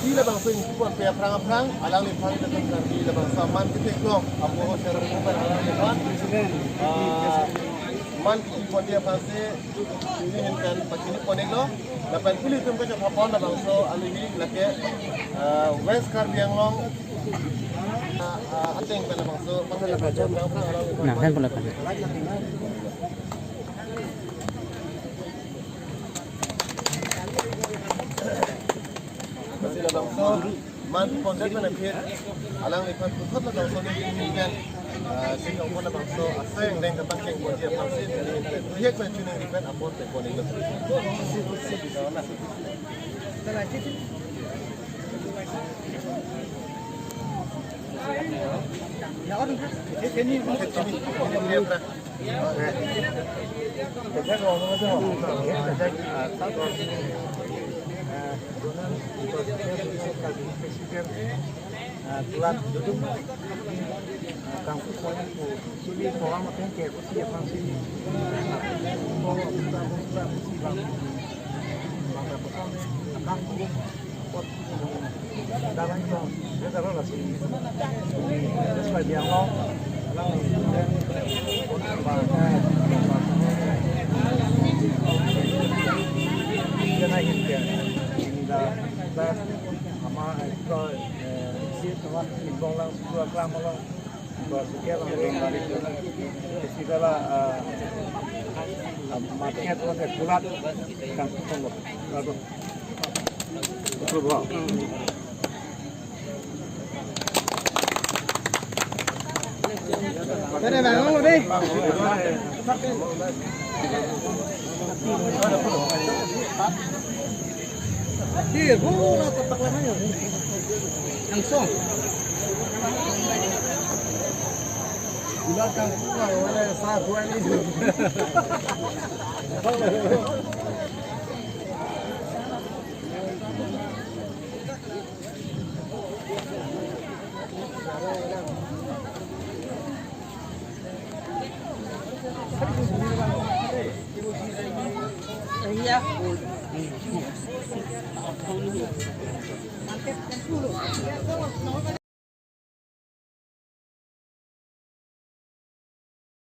Di labang swing kuat pia perang alang lipang dengan di labang saman kita klok apa secara umum alang lipang man kuat dia pasti ini henkan pakini ponek lo dapat pilih tu macam apa labang so alihi laki West Karbianglong ateng pada labang so pasal labang perang alang lipang Nah, handphone lepas. Masih labang so man konsen mana pihak alang lipat kutut labang so ni kan sehingga pun labang so asing dan kebang yang buat dia pasti pihak macam ni lipat apot tekon itu. Ya orang ini dia pernah. Kita ngomong tu, presiden telah duduk kampus orang tu sini orang macam ke siap langsung orang kita mesti bangga pesan kampus buat dalam itu dia taruh lah sini terus pada yang long lalu kemudian dia naik dia dah ama itu sih teman imbang lang sudah lama lang sekian orang dari itu segala matnya tu ada kulat kampung tengok betul bro. Ada bangun lo deh. Dir, bola tepak lama ya. Langsung. Belakang gua oleh satu ini. Iya.